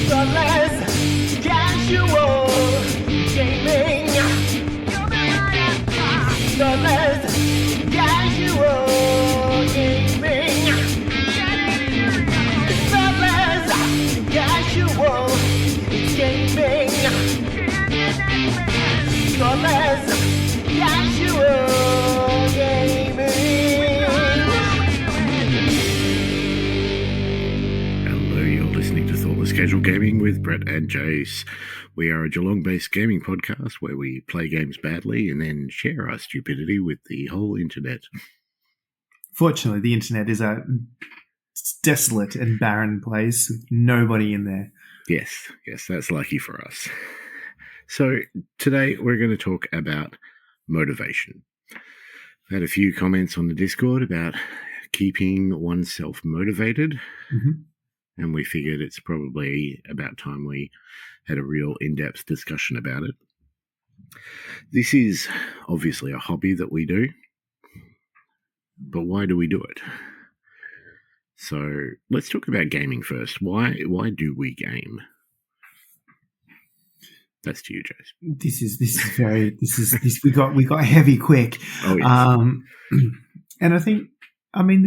Thoughtless, casual gaming. Thoughtless, casual gaming. Thoughtless, casual gaming. Thoughtless, casual gaming. Hello, you're listening to Thoughtless Casual Gaming with Brett and Jace. We are a Geelong-based gaming podcast where we play games badly and then share our stupidity with the whole internet. Fortunately, the internet is a desolate and barren place with nobody in there. Yes, that's lucky for us. So today we're going to talk about motivation. I've had a few comments on the Discord about keeping oneself motivated, and we figured it's probably about time we had a real in-depth discussion about it. This is obviously a hobby that we do, but why do we do it? So let's talk about gaming first. Why do we game? That's to you, Jace. We got heavy quick. Oh, yes. And I mean,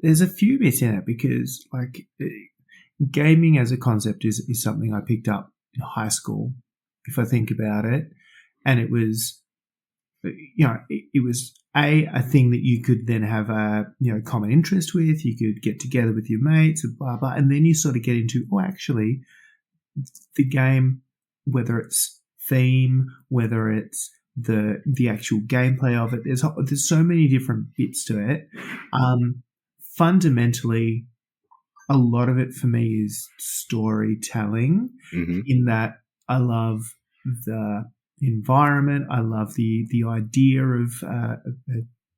there's a few bits in it because gaming as a concept is something I picked up in high school, if I think about it, and it was, it was a thing that you could then have a common interest with. You could get together with your mates and blah blah, and then you sort of get into actually the game, whether it's theme, whether it's the actual gameplay of it. There's so many different bits to it. Fundamentally, a lot of it for me is storytelling, in that I love the environment. I love the idea of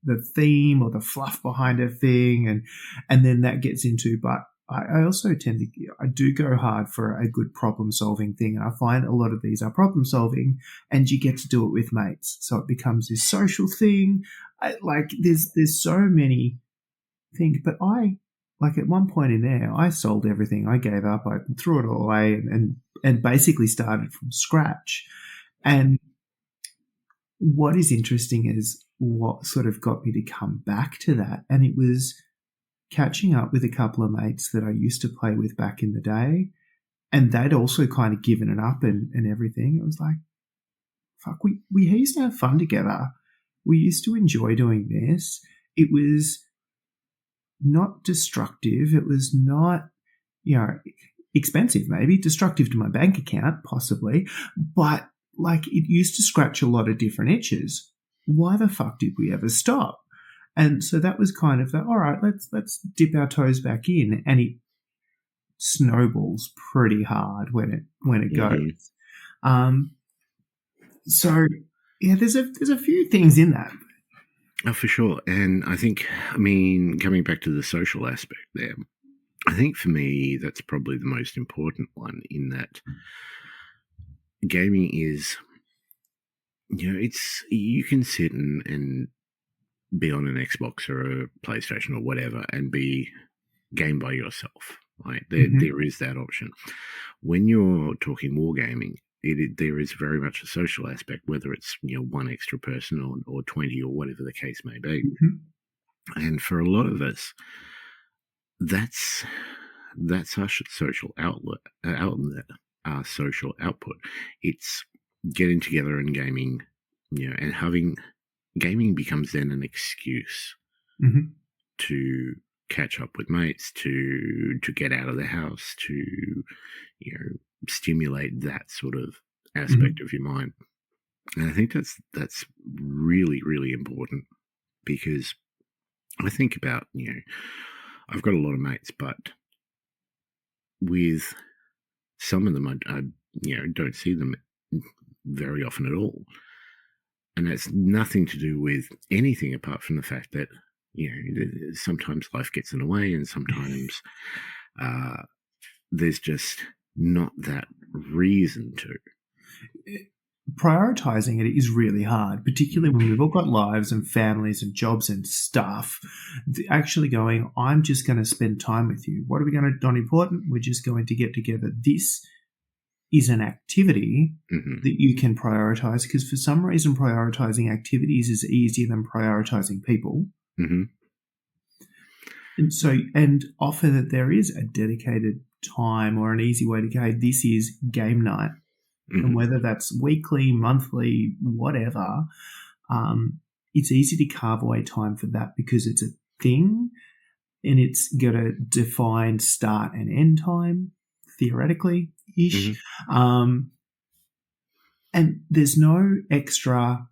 the theme or the fluff behind a thing, and then that gets into. But I also I do go hard for a good problem solving thing, and I find a lot of these are problem solving, and you get to do it with mates, so it becomes this social thing. There's so many things, but at one point in there, I sold everything. I gave up. I threw it all away and basically started from scratch. And what is interesting is what sort of got me to come back to that. And it was catching up with a couple of mates that I used to play with back in the day. And they'd also kind of given it up and everything. It was like, fuck, we used to have fun together. We used to enjoy doing this. It was not destructive. It was not, expensive, maybe destructive to my bank account, possibly, but it used to scratch a lot of different itches. Why the fuck did we ever stop? And so that was kind of all right, let's dip our toes back in, and it snowballs pretty hard when it goes. So yeah, there's a few things in that. Oh, for sure. And I think, coming back to the social aspect there, I think for me, that's probably the most important one, in that gaming is, you can sit and be on an Xbox or a PlayStation or whatever and be game by yourself. Right? There is that option. When you're talking wargaming, there is very much a social aspect, whether it's one extra person or 20 or whatever the case may be. And for a lot of us, that's our social outlet, our social output. It's getting together and gaming, and having gaming becomes then an excuse to catch up with mates, to get out of the house, to stimulate that sort of aspect of your mind. And I think that's really, really important, because I think about, I've got a lot of mates, but with some of them I don't see them very often at all. And that's nothing to do with anything apart from the fact that, sometimes life gets in the way, and sometimes there's just not that reason to. Prioritizing it is really hard, particularly when we've all got lives and families and jobs and stuff. Actually going, I'm just going to spend time with you. What are we going to do? Not important. We're just going to get together this is an activity Mhm. that you can prioritize, because for some reason prioritizing activities is easier than prioritizing people. Mhm. And often that there is a dedicated time or an easy way to go, this is game night. And Mhm. whether that's weekly, monthly, whatever, it's easy to carve away time for that because it's a thing and it's got a defined start and end time, theoretically-ish. Mhm. And there's no extra,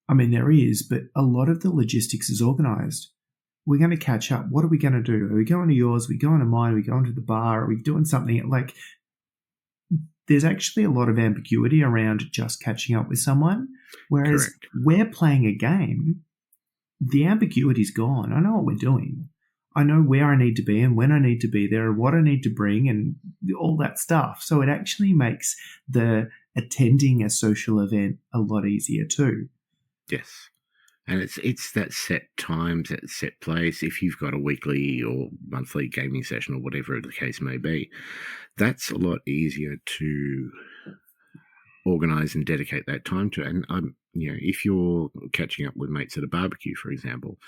I mean, there is, but a lot of the logistics is organised. We're going to catch up. What are we going to do? Are we going to yours? Are we going to mine? Are we going to the bar? Are we doing something? Like, there's actually a lot of ambiguity around just catching up with someone. Whereas Correct. we're playing a game, the ambiguity's gone. I know what we're doing. I know where I need to be and when I need to be there and what I need to bring and all that stuff. So it actually makes the attending a social event a lot easier too. Yes. And it's that set times, that set place. If you've got a weekly or monthly gaming session or whatever the case may be, that's a lot easier to organize and dedicate that time to. And if you're catching up with mates at a barbecue, for example,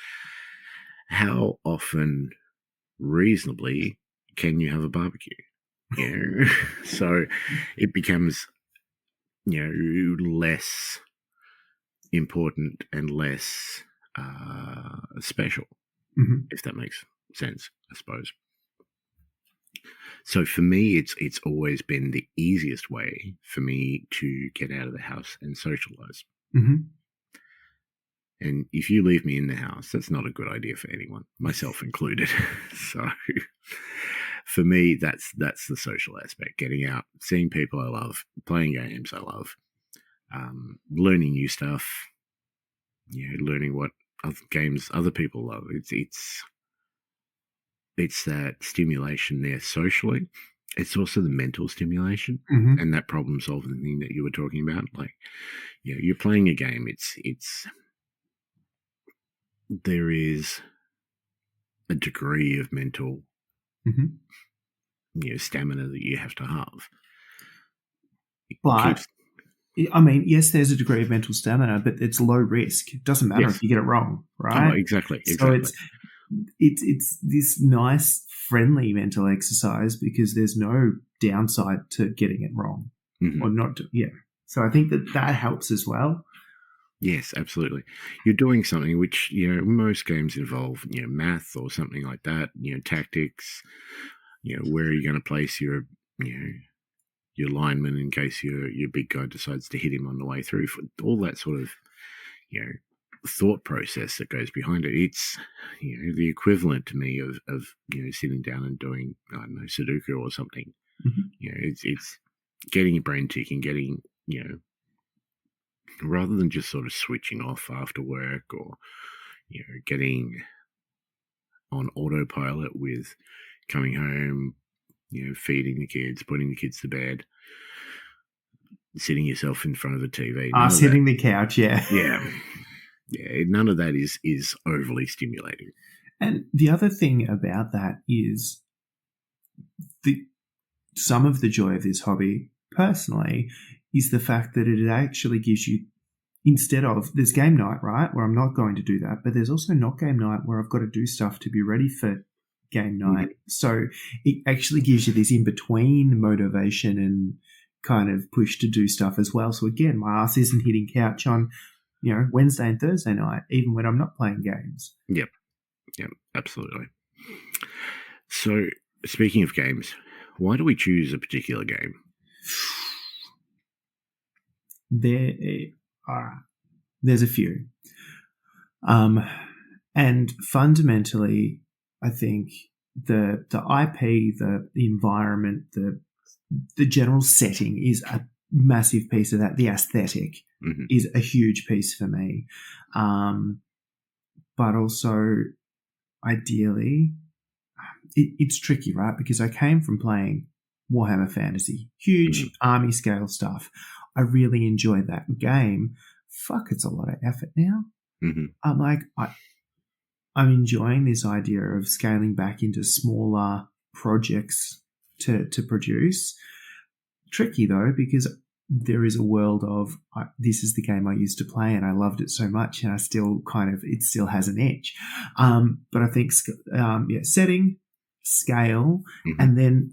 how often reasonably can you have a barbecue? So it becomes less important and less special, if that makes sense, I suppose. So for me, it's always been the easiest way for me to get out of the house and socialize. And if you leave me in the house, that's not a good idea for anyone, myself included. So for me, that's the social aspect: getting out, seeing people I love, playing games I love, learning new stuff, learning what other games other people love. It's that stimulation there socially. It's also the mental stimulation and that problem solving thing that you were talking about. Like, you're playing a game. There is a degree of mental, stamina that you have to have. But I mean, yes, there's a degree of mental stamina, but it's low risk. It doesn't matter if you get it wrong, right? Oh, exactly. So it's this nice, friendly mental exercise because there's no downside to getting it wrong or not. So I think that helps as well. Yes, absolutely. You're doing something which, most games involve, math or something like that, tactics, where are you going to place your lineman in case your big guy decides to hit him on the way through, for all that sort of, thought process that goes behind it. It's, the equivalent to me of sitting down and doing, I don't know, Sudoku or something. It's getting your brain ticking, getting, rather than just sort of switching off after work or, getting on autopilot with coming home, feeding the kids, putting the kids to bed, sitting yourself in front of the TV. Sitting the couch, yeah. Yeah, none of that is overly stimulating. And the other thing about that is some of the joy of this hobby, personally, is the fact that it actually gives you, instead of, there's game night, right, where I'm not going to do that, but there's also not game night where I've got to do stuff to be ready for game night. So it actually gives you this in-between motivation and kind of push to do stuff as well. So again, my ass isn't hitting couch on, Wednesday and Thursday night, even when I'm not playing games. Yep, absolutely. So speaking of games, why do we choose a particular game? There's a few. And fundamentally, I think the IP, the environment, the general setting is a massive piece of that. The aesthetic is a huge piece for me. But also, ideally, it's tricky, right? Because I came from playing Warhammer Fantasy, huge army scale stuff. I really enjoyed that game. Fuck, it's a lot of effort now. I'm like, I'm enjoying this idea of scaling back into smaller projects to produce. tricky though, because there is a world of this is the game I used to play and I loved it so much, and I still it still has an edge. But I think setting, scale, and then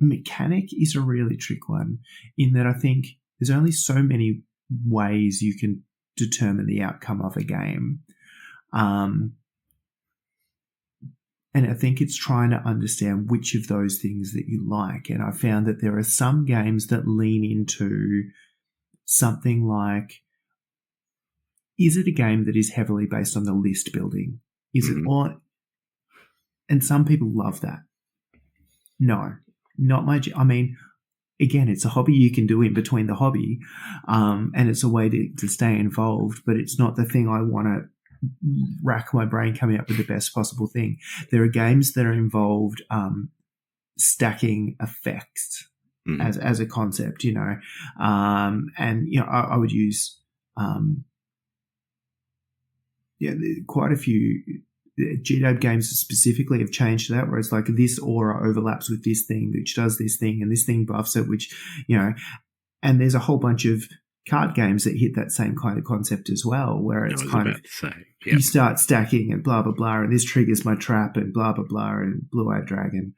mechanic is a really trick one, in that I think there's only so many ways you can determine the outcome of a game. And I think it's trying to understand which of those things that you like. And I found that there are some games that lean into something like, is it a game that is heavily based on the list building? Is it on? And some people love that. No, not my. I mean, again, it's a hobby you can do in between the hobby, and it's a way to stay involved. But it's not the thing I want to rack my brain coming up with the best possible thing. There are games that are involved stacking effects as a concept, and I would use quite a few GDAB games specifically have changed that, where it's like this aura overlaps with this thing, which does this thing, and this thing buffs it, which, and there's a whole bunch of card games that hit that same kind of concept as well, where it's kind of you start stacking and blah, blah, blah, and this triggers my trap and blah, blah, blah, and blue-eyed dragon.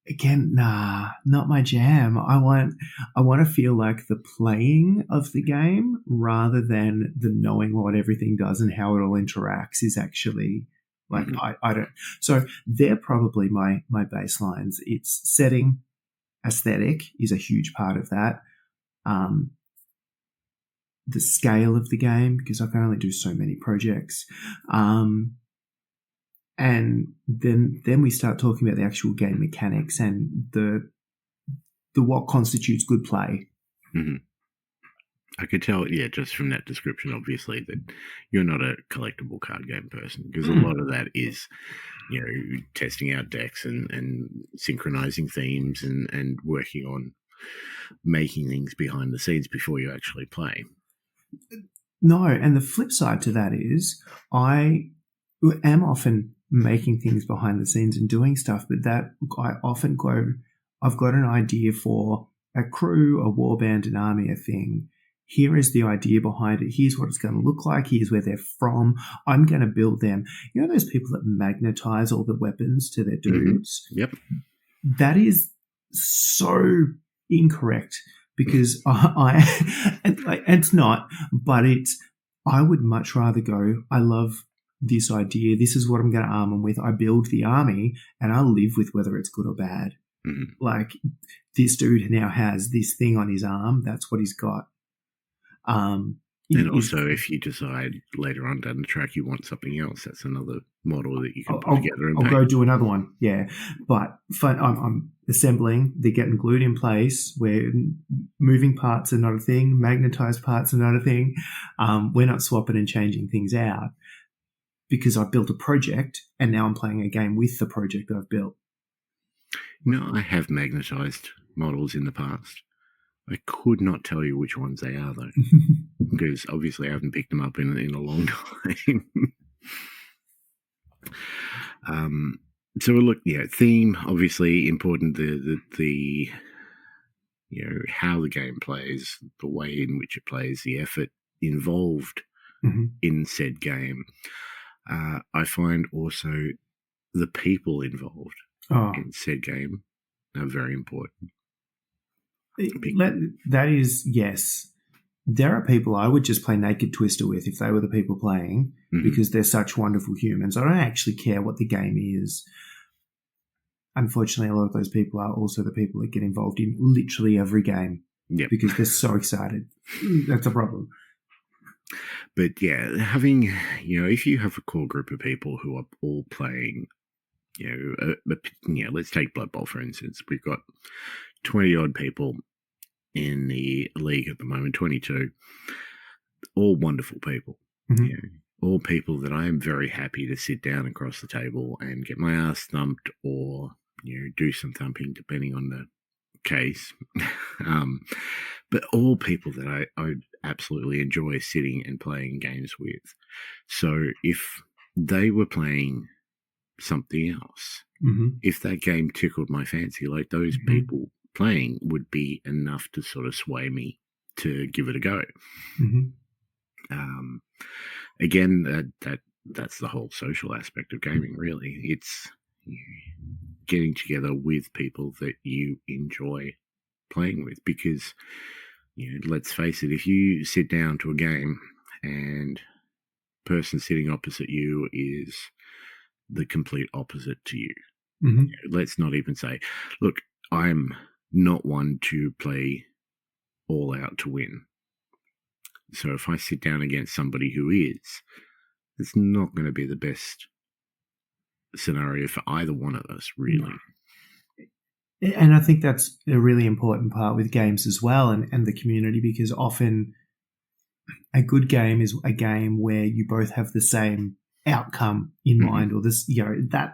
Again, nah, not my jam. I want to feel like the playing of the game rather than the knowing what everything does and how it all interacts is actually like, I don't. So they're probably my baselines. It's setting, aesthetic is a huge part of that. The scale of the game, because I can only do so many projects. And then we start talking about the actual game mechanics and the what constitutes good play. I could tell, just from that description, obviously, that you're not a collectible card game person, because a lot of that is, testing out decks and synchronizing themes and working on making things behind the scenes before you actually play. No, and the flip side to that is I am often making things behind the scenes and doing stuff, but that I often I've got an idea for a crew, a warband, an army, a thing. Here is the idea behind it. Here's what it's going to look like. Here's where they're from. I'm going to build them. You know those people that magnetize all the weapons to their dudes? Yep. That is so incorrect, because it's not, but I would much rather go, I love this idea. This is what I'm going to arm them with. I build the army and I'll live with whether it's good or bad. Like, this dude now has this thing on his arm. That's what he's got. And also, if you decide later on down the track you want something else, that's another model that you can put together. And I'll go do another one, But I'm assembling. They're getting glued in place. Where moving parts are not a thing. Magnetized parts are not a thing. We're not swapping and changing things out, because I've built a project and now I'm playing a game with the project that I've built. No, I have magnetized models in the past. I could not tell you which ones they are, though, because obviously I haven't picked them up in a long time. So look, theme, obviously important. The how the game plays, the way in which it plays, the effort involved in said game. I find also the people involved in said game are very important. That is, yes. There are people I would just play Naked Twister with if they were the people playing, because they're such wonderful humans. I don't actually care what the game is. Unfortunately, a lot of those people are also the people that get involved in literally every game because they're so excited. That's a problem. But having, if you have a core group of people who are all playing, let's take Blood Bowl, for instance. We've got 20-odd people in the league at the moment, 22, all wonderful people. All people that I am very happy to sit down across the table and get my ass thumped or, do some thumping, depending on the case. But all people that I absolutely enjoy sitting and playing games with. So if they were playing something else, If that game tickled my fancy, like those people playing would be enough to sort of sway me to give it a go. Again, that's the whole social aspect of gaming, really. It's getting together with people that you enjoy playing with, because let's face it, if you sit down to a game and person sitting opposite you is the complete opposite to you, let's not even say, look, I'm not one to play all out to win. So if I sit down against somebody who is, it's not going to be the best scenario for either one of us, really. And I think that's a really important part with games as well, and the community, because often a good game is a game where you both have the same outcome in mind, or this,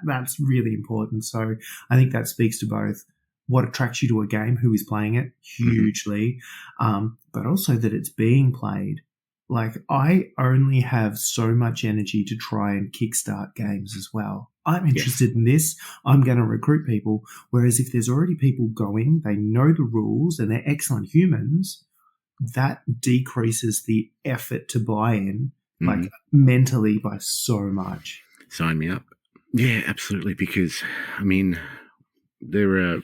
that's really important. So I think that speaks to both what attracts you to a game, who is playing it hugely, but also that it's being played. Like, I only have so much energy to try and kickstart games as well. I'm interested in this. I'm going to recruit people. Whereas if there's already people going, they know the rules and they're excellent humans, that decreases the effort to buy in, like mentally, by so much. Sign me up. Yeah, absolutely. Because, I mean, there are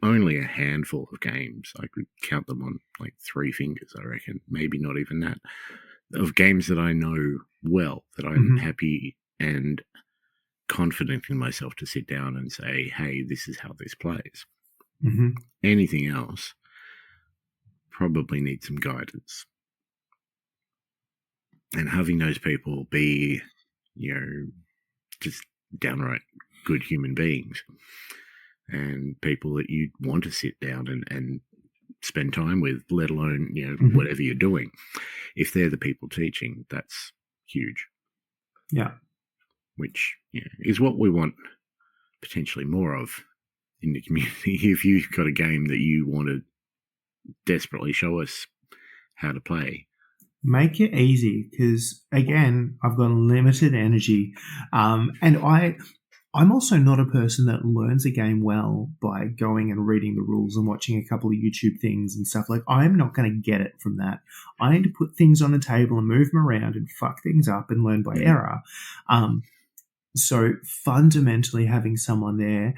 only a handful of games. I could count them on like 3 fingers, I reckon. Maybe not even that. Of games that I know well, that I'm happy and confident in myself to sit down and say, hey, this is how this plays. Anything else probably needs some guidance. And having those people be, just downright good human beings and people that you want to sit down and spend time with, let alone, whatever you're doing. If they're the people teaching, that's huge. Yeah. Which is what we want potentially more of in the community. If you've got a game that you want to desperately show us how to play, make it easy, because again, I've got limited energy, and I'm also not a person that learns a game well by going and reading the rules and watching a couple of YouTube things and stuff. Like, I'm not going to get it from that. I need to put things on the table and move them around and fuck things up and learn by error. So fundamentally having someone there,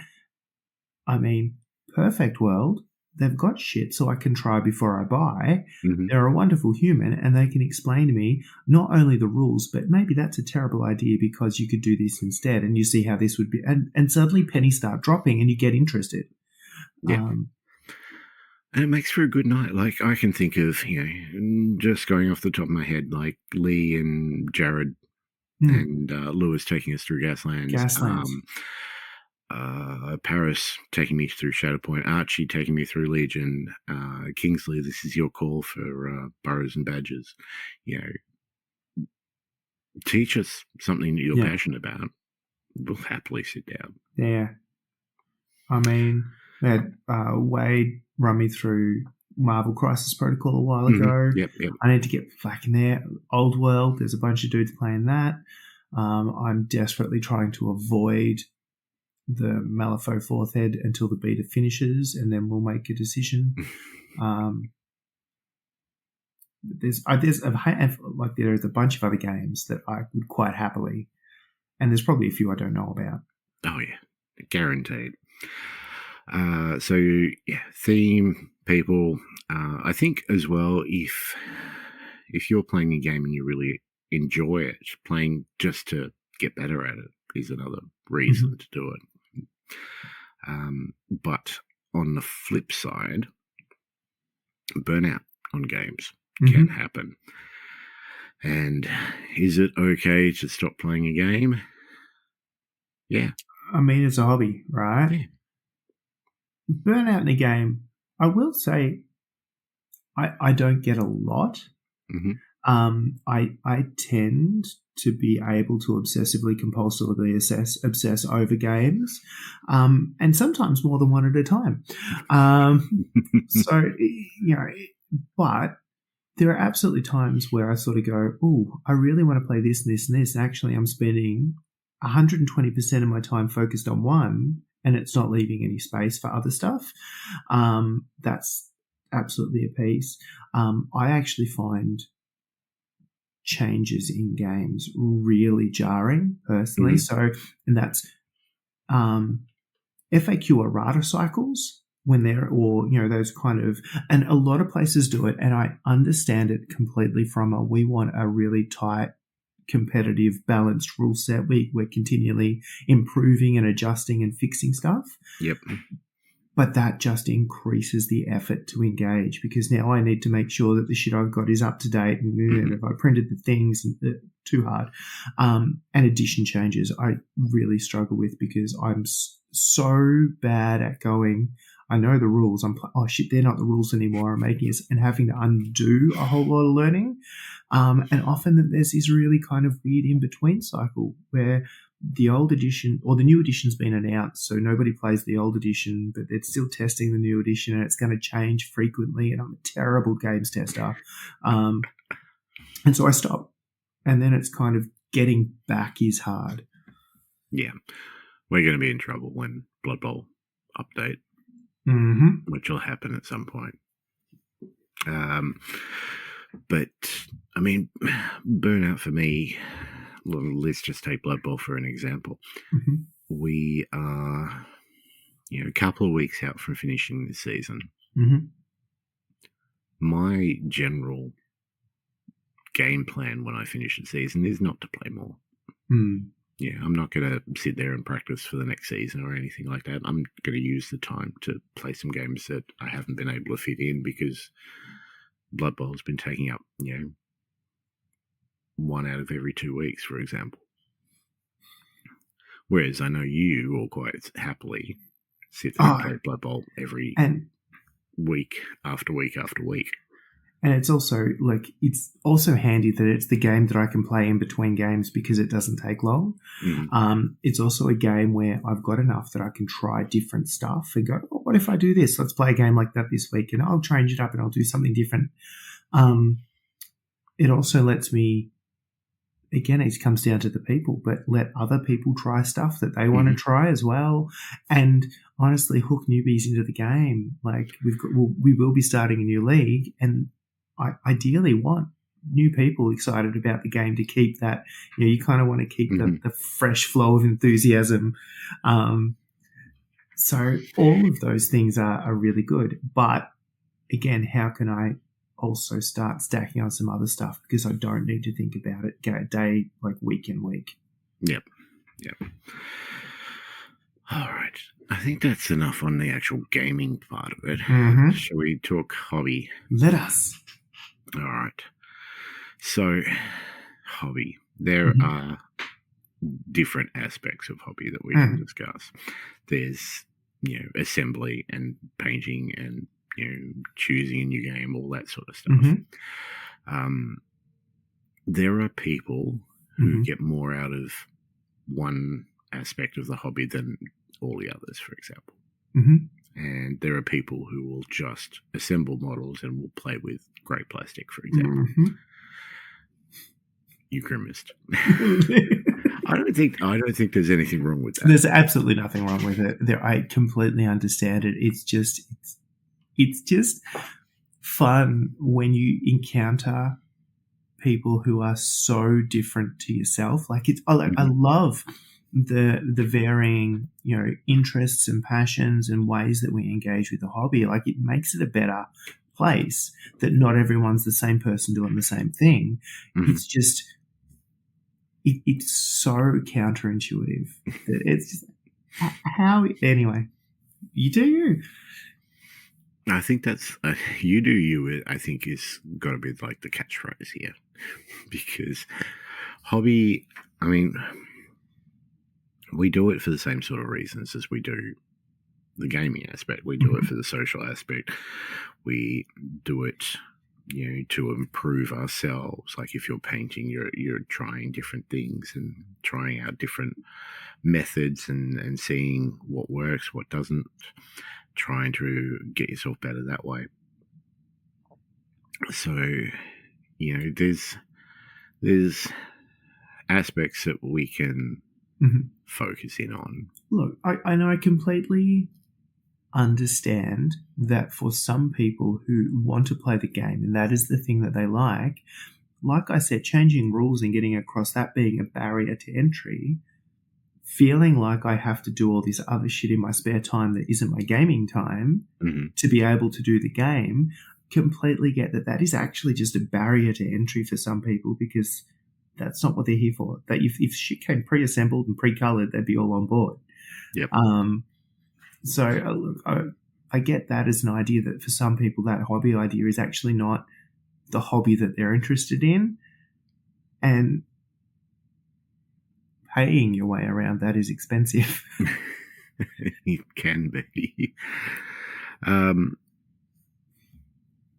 I mean, perfect world, they've got shit so I can try before I buy. They're a wonderful human, and they can explain to me not only the rules, but maybe that's a terrible idea because you could do this instead, and you see how this would be. And suddenly pennies start dropping and you get interested. Yeah. And it makes for a good night. Like, I can think of, just going off the top of my head, like Lee and Jared and Lewis taking us through Gaslands. Paris taking me through Shatterpoint, Archie taking me through Legion, Kingsley, this is your call for Burrows and Badgers. Teach us something that you're passionate about. We'll happily sit down. Yeah. I mean, Wade run me through Marvel Crisis Protocol a while ago. Yep. I need to get back in there. Old World, there's a bunch of dudes playing that. I'm desperately trying to avoid the Malifaux fourth head until the beta finishes, and then we'll make a decision. There's a bunch of other games that I would quite happily, and there's probably a few I don't know about. Oh yeah, guaranteed. Theme, people. I think as well, if you're playing a game and you really enjoy it, playing just to get better at it is another reason to do it. But on the flip side, burnout on games can happen. And is it okay to stop playing a game? Yeah. I mean, it's a hobby, right? Yeah. Burnout in a game, I will say, I don't get a lot. I tend to be able to obsessively, compulsively obsess over games, and sometimes more than one at a time. But there are absolutely times where I sort of go, oh, I really want to play this and this and this, and actually I'm spending 120% of my time focused on one, and it's not leaving any space for other stuff. That's absolutely a piece. I actually find changes in games really jarring personally. Mm-hmm. So, and that's FAQ errata cycles when they're, or, you know, those kind of, and a lot of places do it, and I understand it completely from we want a really tight, competitive, balanced rule set. We're continually improving and adjusting and fixing stuff. Yep. But that just increases the effort to engage, because now I need to make sure that the shit I've got is up to date, and if I printed the things, too hard. And edition changes I really struggle with, because I'm so bad at going, I know the rules. Oh shit, they're not the rules anymore. I'm making it, and having to undo a whole lot of learning. And often there's this really kind of weird in between cycle where the old edition or the new edition's been announced, so nobody plays the old edition, but they're still testing the new edition, and it's going to change frequently. And I'm a terrible games tester, and so I stop. And then it's kind of getting back is hard. Yeah, we're going to be in trouble when Blood Bowl update, which will happen at some point. But I mean, burnout for me. Well, let's just take Blood Bowl for an example. We are, a couple of weeks out from finishing this season. My general game plan when I finish the season is not to play more. Yeah, I'm not going to sit there and practice for the next season or anything like that. I'm going to use the time to play some games that I haven't been able to fit in, because Blood Bowl's been taking up, 1 out of every 2 weeks, for example. Whereas I know you will quite happily sit there and play Blood Bowl every week after week after week. And it's also handy that it's the game that I can play in between games, because it doesn't take long. It's also a game where I've got enough that I can try different stuff and go, oh, what if I do this? Let's play a game like that this week, and I'll change it up and I'll do something different. It also lets me, again, it comes down to the people, but let other people try stuff that they want to try as well. And honestly, hook newbies into the game. Like we will be starting a new league, and I ideally want new people excited about the game to keep that, you kind of want to keep the fresh flow of enthusiasm. So all of those things are really good. But again, how can I also start stacking on some other stuff, because I don't need to think about it day, like week in week. Yep. All right. I think that's enough on the actual gaming part of it. Shall we talk hobby? Let us. All right. So, hobby. There are different aspects of hobby that we can discuss. There's, assembly and painting and, choosing a new game, all that sort of stuff. There are people who get more out of one aspect of the hobby than all the others, for example. And there are people who will just assemble models and will play with grey plastic, for example. You grimaced. I don't think there's anything wrong with that. There's absolutely nothing wrong with it. I completely understand it. It's just fun when you encounter people who are so different to yourself. Like I love the varying, interests and passions and ways that we engage with the hobby. Like, it makes it a better place that not everyone's the same person doing the same thing. It's just, it's so counterintuitive. It's just anyway, you do you. I think that's you do you. I think is got to be like the catchphrase here, because hobby. I mean, we do it for the same sort of reasons as we do the gaming aspect. We do it for the social aspect. We do it, to improve ourselves. Like, if you're painting, you're trying different things and trying out different methods and seeing what works, what doesn't. Trying to get yourself better that way. So, there's aspects that we can focus in on. Look, I know I completely understand that for some people who want to play the game and that is the thing that they like I said, changing rules and getting across that being a barrier to entry, feeling like I have to do all this other shit in my spare time that isn't my gaming time to be able to do the game, completely get that is actually just a barrier to entry for some people, because that's not what they're here for. That if shit came pre-assembled and pre-colored, they'd be all on board. Yep. So I get that as an idea that for some people that hobby idea is actually not the hobby that they're interested in, and paying your way around that is expensive. It can be. When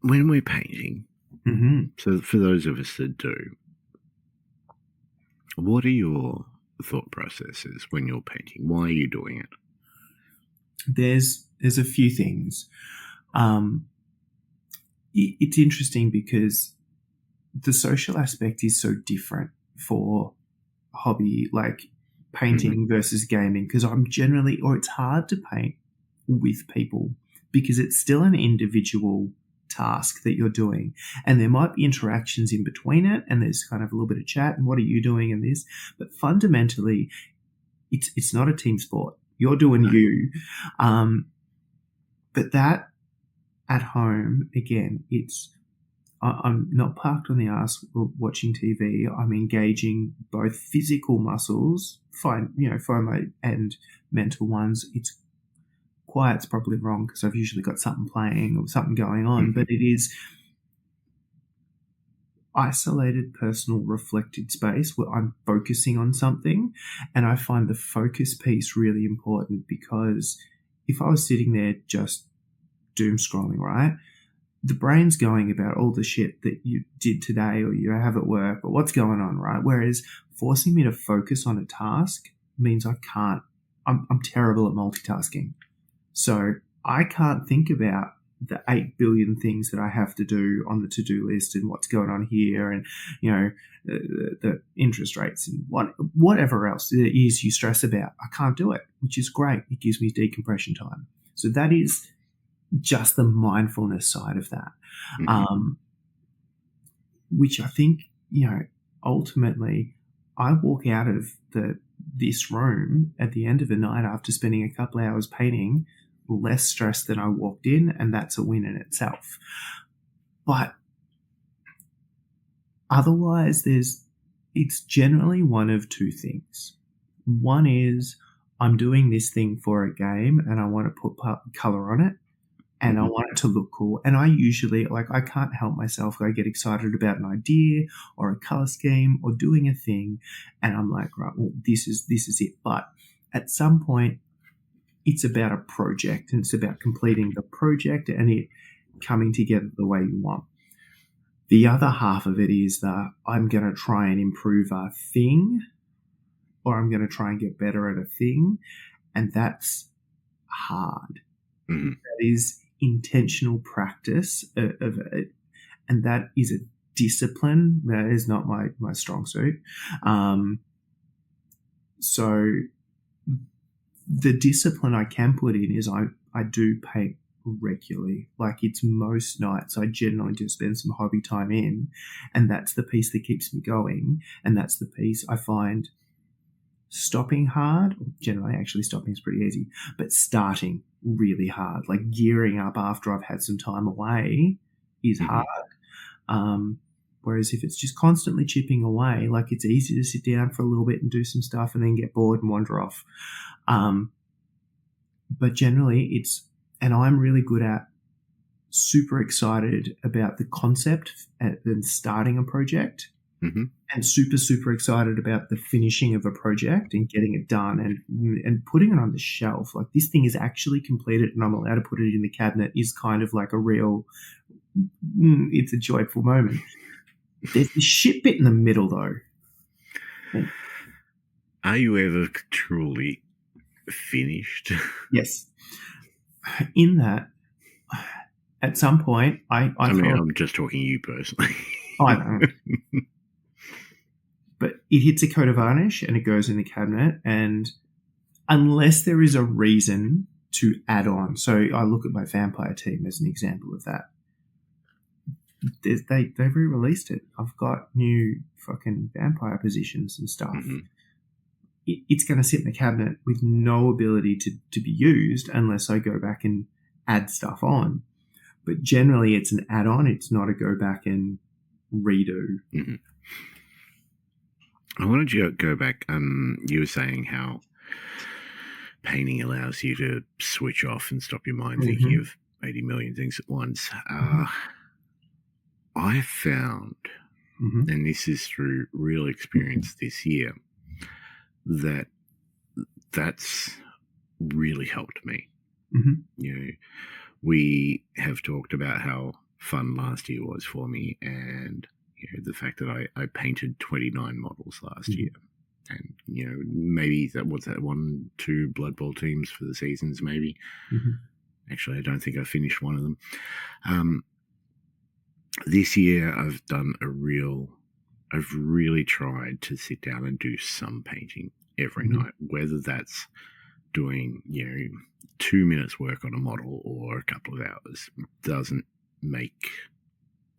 we're painting, so for those of us that do, what are your thought processes when you're painting? Why are you doing it? There's a few things. It's interesting because the social aspect is so different for hobby like painting versus gaming, because it's hard to paint with people because it's still an individual task that you're doing, and there might be interactions in between it, and there's kind of a little bit of chat and what are you doing and this, but fundamentally it's not a team sport. You're doing you. But that at home, again, I'm not parked on the arse watching TV. I'm engaging both physical muscles, FOMO, and mental ones. It's quiet's probably wrong because I've usually got something playing or something going on, but it is isolated, personal, reflected space where I'm focusing on something. And I find the focus piece really important, because if I was sitting there just doom scrolling, right, the brain's going about all the shit that you did today or you have at work or what's going on, right? Whereas forcing me to focus on a task means I can't. I'm terrible at multitasking. So I can't think about the 8 billion things that I have to do on the to-do list and what's going on here and, the interest rates and whatever else it is you stress about. I can't do it, which is great. It gives me decompression time. So that is just the mindfulness side of that, which I think, ultimately I walk out of this room at the end of the night after spending a couple of hours painting less stressed than I walked in, and that's a win in itself. But otherwise, it's generally one of two things. One is I'm doing this thing for a game and I want to put color on it and I want it to look cool. And I usually, I can't help myself. I get excited about an idea or a color scheme or doing a thing, and I'm like, right, well, this is it. But at some point, it's about a project, and it's about completing the project and it coming together the way you want. The other half of it is that I'm going to try and improve a thing, or I'm going to try and get better at a thing, and that's hard. That is intentional practice of it, and that is a discipline. That is not my strong suit. So the discipline I can put in is I do paint regularly. It's most nights I generally just spend some hobby time in, and that's the piece that keeps me going, and that's the piece I find stopping hard. Generally, actually stopping is pretty easy, but starting really hard, gearing up after I've had some time away is hard. Whereas if it's just constantly chipping away, it's easy to sit down for a little bit and do some stuff and then get bored and wander off. But generally and I'm really good at super excited about the concept and starting a project, and super, super excited about the finishing of a project and getting it done and putting it on the shelf. This thing is actually completed and I'm allowed to put it in the cabinet is kind of a real, it's a joyful moment. There's the shit bit in the middle though. Are you ever truly finished? Yes. In that, at some point, I'm just talking you personally. I know. but it hits a coat of varnish and it goes in the cabinet. And unless there is a reason to add on, so I look at my vampire team as an example of that. They've re-released it. I've got new fucking vampire positions and stuff. Mm-hmm. It's going to sit in the cabinet with no ability to be used unless I go back and add stuff on. But generally, it's an add-on. It's not a go back and redo. Mm-hmm. I wanted you to go back. You were saying how painting allows you to switch off and stop your mind thinking of 80 million things at once. I found, and this is through real experience this year, that's really helped me. You know, we have talked about how fun last year was for me, and you know, the fact that I painted 29 models last year, and you know, maybe that was that 1-2 Blood Bowl teams for the seasons, maybe. Actually, I don't think I finished one of them. This year I've really tried to sit down and do some painting every night, whether that's doing, you know, 2 minutes work on a model or a couple of hours. Doesn't make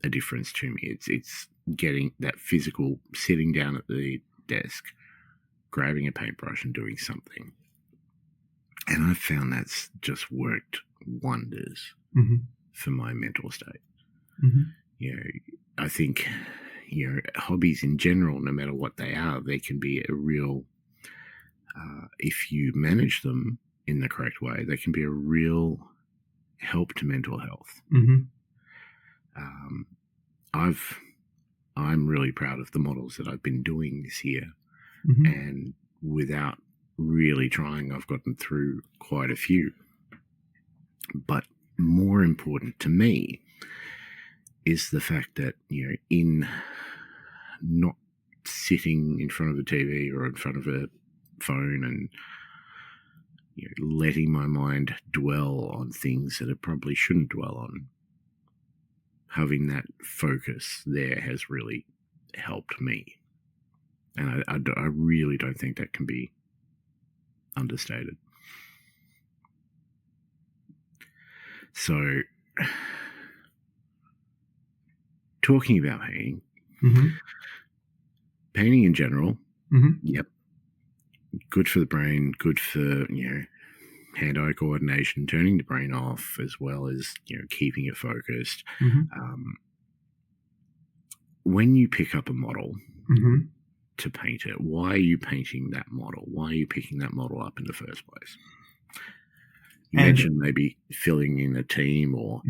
a difference to me. It's getting that physical, sitting down at the desk, grabbing a paintbrush and doing something. And I've found that's just worked wonders for my mental state. You know, I think, you know, hobbies in general, no matter what they are, they can be a real, if you manage them in the correct way, they can be a real help to mental health. I'm really proud of the models that I've been doing this year, and without really trying, I've gotten through quite a few. But more important to me is the fact that, you know, in not sitting in front of a TV or in front of a phone and, you know, letting my mind dwell on things that it probably shouldn't dwell on, having that focus there has really helped me. And I really don't think that can be understated. So, talking about painting, painting in general, yep, good for the brain, good for, you know, hand-eye coordination, turning the brain off, as well as, you know, keeping it focused. When you pick up a model to paint it, why are you painting that model? Why are you picking that model up in the first place? You mentioned maybe filling in a team or...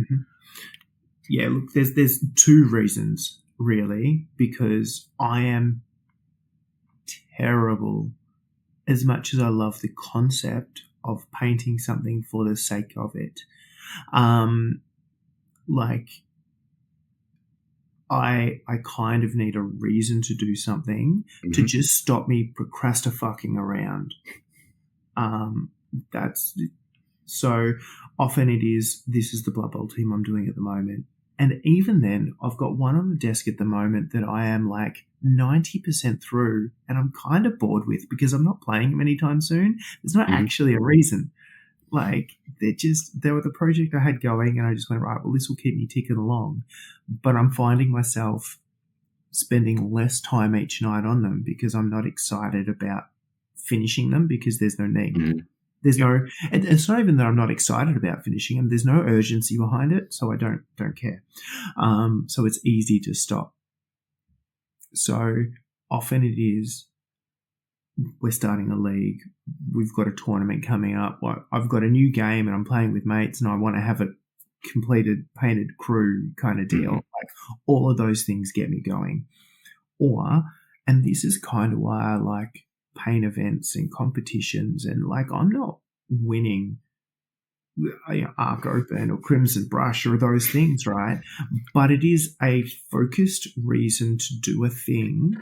Yeah, look, there's two reasons, really, because I am terrible, as much as I love the concept of painting something for the sake of it. Like, I kind of need a reason to do something to just stop me procrastinating around. That's so often it is, this is the Blood Bowl team I'm doing at the moment. And even then, I've got one on the desk at the moment that I am like 90% through and I'm kind of bored with because I'm not playing them anytime soon. There's not actually a reason. Like, they were the project I had going and I just went, right, well, this will keep me ticking along. But I'm finding myself spending less time each night on them because I'm not excited about finishing them because there's no need. There's no, and it's not even that I'm not excited about finishing them. There's no urgency behind it, so I don't care. So it's easy to stop. So often it is, we're starting a league, we've got a tournament coming up, I've got a new game and I'm playing with mates and I want to have a completed painted crew kind of deal. Like, all of those things get me going. And this is kind of why I like paint events and competitions, and like, I'm not winning Arc Open or Crimson Brush or those things, right? But it is a focused reason to do a thing.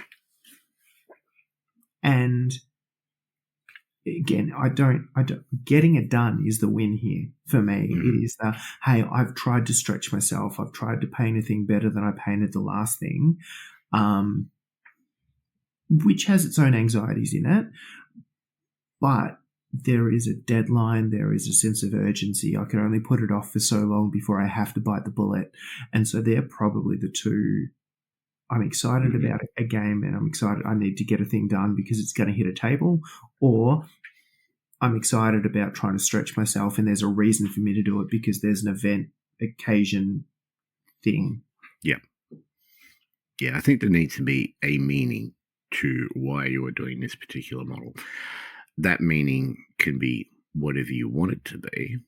And again, I don't getting it done is the win here for me. It is the, hey, I've tried to stretch myself. I've tried to paint a thing better than I painted the last thing. which has its own anxieties in it, but there is a deadline, there is a sense of urgency. I can only put it off for so long before I have to bite the bullet. And so they're probably the two. I'm excited about a game, and I'm excited I need to get a thing done because it's going to hit a table, or I'm excited about trying to stretch myself and there's a reason for me to do it because there's an event, occasion, thing. Yeah. Yeah, I think there needs to be a meaning to why you are doing this particular model. That meaning can be whatever you want it to be.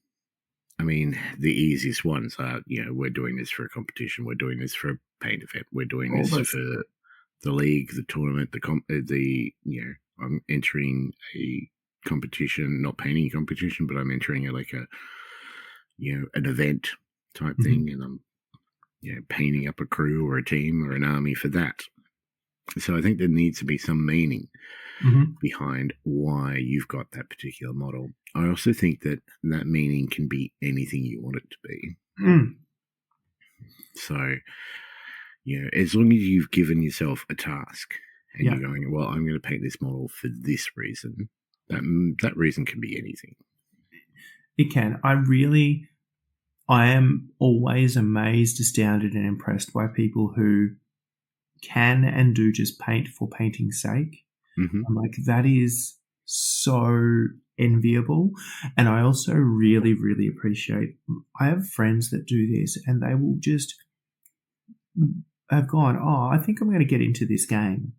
I mean, the easiest ones are, we're doing this for a competition, we're doing this for a paint event, we're doing this for the league, the tournament, I'm entering a competition, not painting competition, but I'm entering an event type thing, and I'm painting up a crew or a team or an army for that. So I think there needs to be some meaning behind why you've got that particular model. I also think that meaning can be anything you want it to be. So, as long as you've given yourself a task and you're going, well, I'm going to paint this model for this reason, that reason can be anything. It can. I am always amazed, astounded, and impressed by people who can and do just paint for painting's sake. I'm like, that is so enviable. And I also really, really appreciate, I have friends that do this and they will just have gone, I think I'm going to get into this game.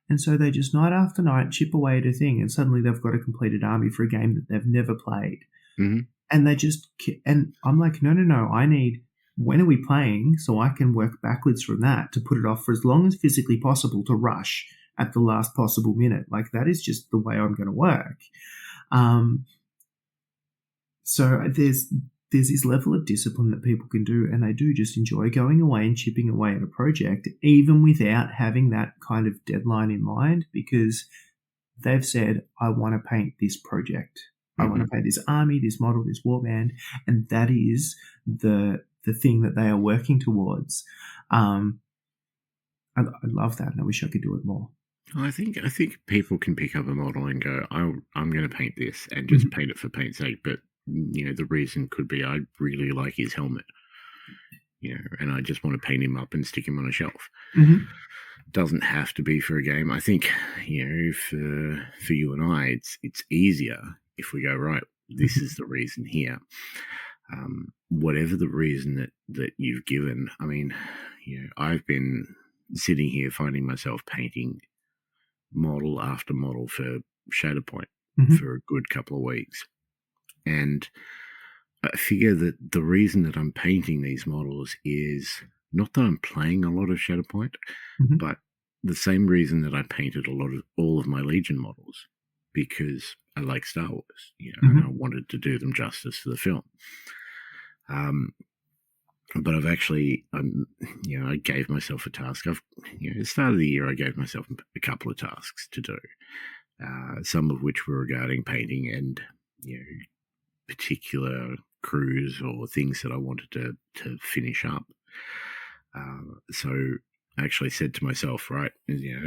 And so they just night after night chip away at a thing, and suddenly they've got a completed army for a game that they've never played. And and I'm like, no, I need, when are we playing, so I can work backwards from that to put it off for as long as physically possible to rush at the last possible minute. Like, that is just the way I'm going to work. So there's this level of discipline that people can do, and they do just enjoy going away and chipping away at a project, even without having that kind of deadline in mind, because they've said, I want to paint this project. I want to paint this army, this model, this warband, and that is the thing that they are working towards. I love that, and I wish I could do it more. I think people can pick up a model and go, I'm going to paint this, and just paint it for paint's sake. But the reason could be I really like his helmet, and I just want to paint him up and stick him on a shelf. Doesn't have to be for a game. I think for you and I, it's easier if we go, right, this is the reason here. Whatever the reason that you've given. I mean, I've been sitting here finding myself painting model after model for Shatterpoint for a good couple of weeks. And I figure that the reason that I'm painting these models is not that I'm playing a lot of Shatterpoint, but the same reason that I painted all of my Legion models, because I like Star Wars, and I wanted to do them justice for the film. But I've actually, I gave myself a task. At the start of the year, I gave myself a couple of tasks to do, some of which were regarding painting and, particular crews or things that I wanted to finish up. So I actually said to myself, right,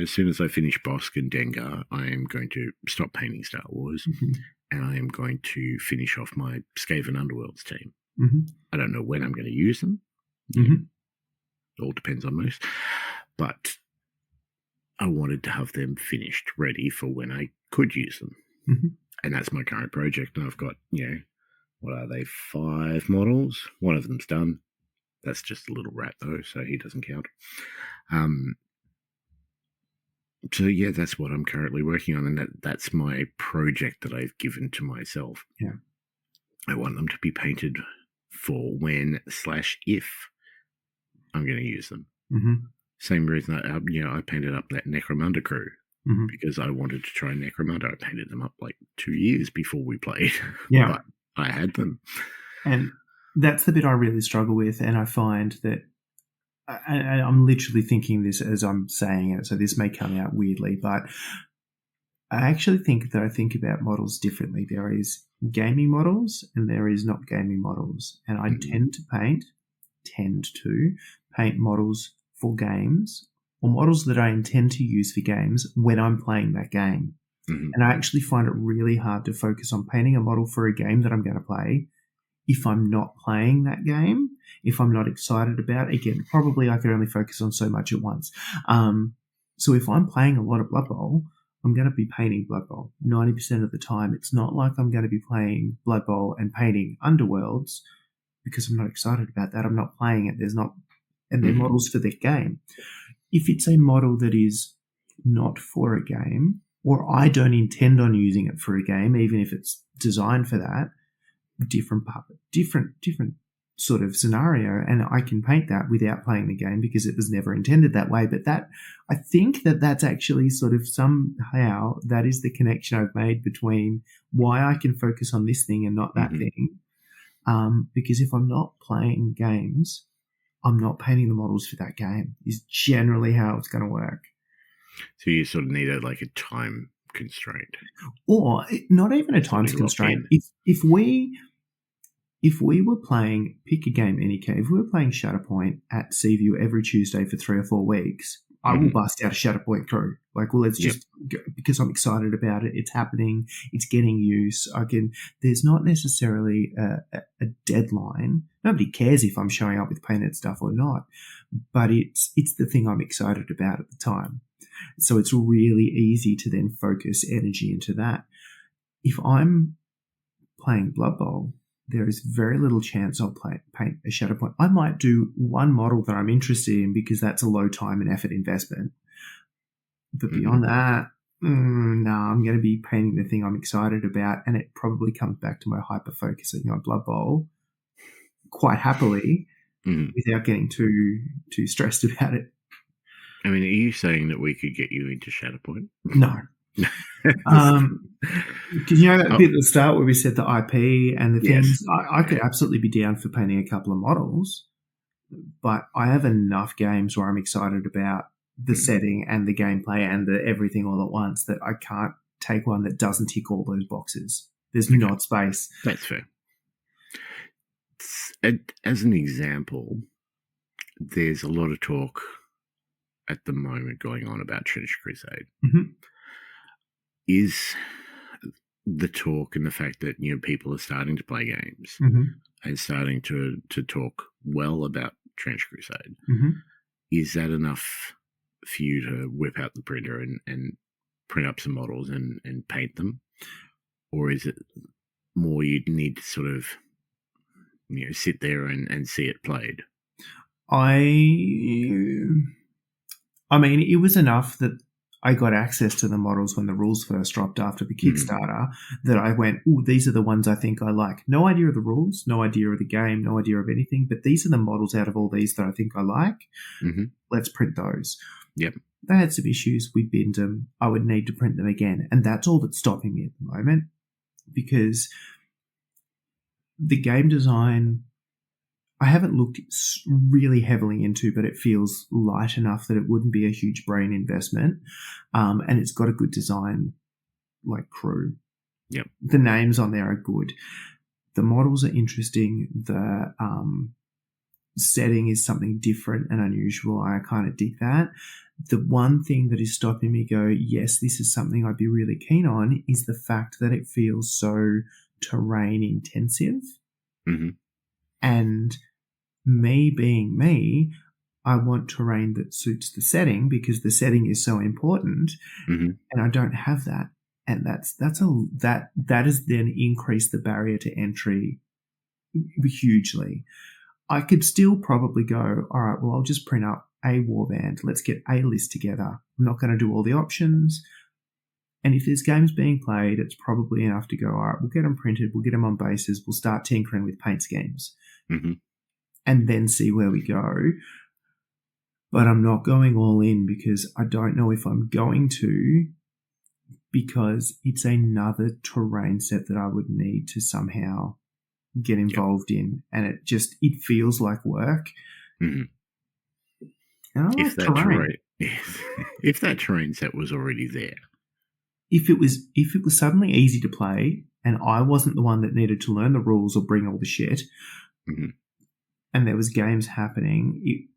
as soon as I finish Bosk and Dengar, I am going to stop painting Star Wars, and I am going to finish off my Skaven Underworlds team. I don't know when I'm going to use them. It all depends on most. But I wanted to have them finished, ready for when I could use them. And that's my current project. And I've got, what are they, 5 models? One of them's done. That's just a little rat, though, so he doesn't count. So, yeah, that's what I'm currently working on. And that's my project that I've given to myself. Yeah. I want them to be painted for when/if I'm going to use them. Same reason I painted up that Necromunda crew because I wanted to try Necromunda. I painted them up like 2 years before we played. Yeah. But I had them. And that's the bit I really struggle with, and I find that I'm literally thinking this as I'm saying it, so this may come out weirdly, but I actually think that I think about models differently. There is gaming models and there is not gaming models. And I tend to paint models for games or models that I intend to use for games when I'm playing that game. Mm-hmm. And I actually find it really hard to focus on painting a model for a game that I'm going to play if I'm not playing that game, if I'm not excited about it. Again, probably I could only focus on so much at once. So if I'm playing a lot of Blood Bowl, I'm going to be painting Blood Bowl 90% of the time. It's not like I'm going to be playing Blood Bowl and painting Underworlds because I'm not excited about that. I'm not playing it. And they're models for that game. If it's a model that is not for a game, or I don't intend on using it for a game, even if it's designed for that, different sort of scenario, and I can paint that without playing the game because it was never intended that way. But that, I think that's actually sort of somehow that is the connection I've made between why I can focus on this thing and not that thing. Because if I'm not playing games, I'm not painting the models for that game is generally how it's going to work. So you sort of need a time constraint, or not even a time constraint. If we were playing, pick a game, any game, if we were playing Shatterpoint at Seaview every Tuesday for 3 or 4 weeks, I will bust out a Shatterpoint crew. Let's just go, because I'm excited about it. It's happening. It's getting use. There's not necessarily a deadline. Nobody cares if I'm showing up with painted stuff or not, but it's the thing I'm excited about at the time. So it's really easy to then focus energy into that. If I'm playing Blood Bowl, there is very little chance I'll paint a Shatterpoint. I might do one model that I'm interested in because that's a low time and effort investment. But beyond that, I'm going to be painting the thing I'm excited about, and it probably comes back to my hyper-focusing on Blood Bowl quite happily without getting too stressed about it. I mean, are you saying that we could get you into Shatterpoint? No. Did you know that bit at the start where we said the IP and the things? Yes. I could absolutely be down for painting a couple of models, but I have enough games where I'm excited about the setting and the gameplay and the everything all at once that I can't take one that doesn't tick all those boxes. There's not space. That's fair. As an example, there's a lot of talk at the moment going on about Treasure Crusade. Is the talk and the fact that people are starting to play games and starting to talk well about Treasure Crusade, is that enough for you to whip out the printer and print up some models and paint them? Or is it more you need to sort of sit there and see it played? I mean, it was enough that I got access to the models when the rules first dropped after the Kickstarter that I went, these are the ones I think I like. No idea of the rules, no idea of the game, no idea of anything, but these are the models out of all these that I think I like. Let's print those. Yep. They had some issues. We binned them. I would need to print them again. And that's all that's stopping me at the moment, because the game design I haven't looked really heavily into, but it feels light enough that it wouldn't be a huge brain investment. And it's got a good design, crew. Yep. The names on there are good. The models are interesting. The setting is something different and unusual. I kind of dig that. The one thing that is stopping me go, yes, this is something I'd be really keen on, is the fact that it feels so terrain intensive. And me being me, I want terrain that suits the setting because the setting is so important, and I don't have that. And that has then increased the barrier to entry hugely. I could still probably go, all right, well, I'll just print up a warband. Let's get a list together. I'm not going to do all the options. And if there's games being played, it's probably enough to go, all right, we'll get them printed, we'll get them on bases, we'll start tinkering with paint schemes, and then see where we go. But I'm not going all in because I don't know if I'm going to, because it's another terrain set that I would need to somehow get involved in. And it feels like work. And I like if that terrain set was already there. If it was suddenly easy to play and I wasn't the one that needed to learn the rules or bring all the shit, and there was games happening,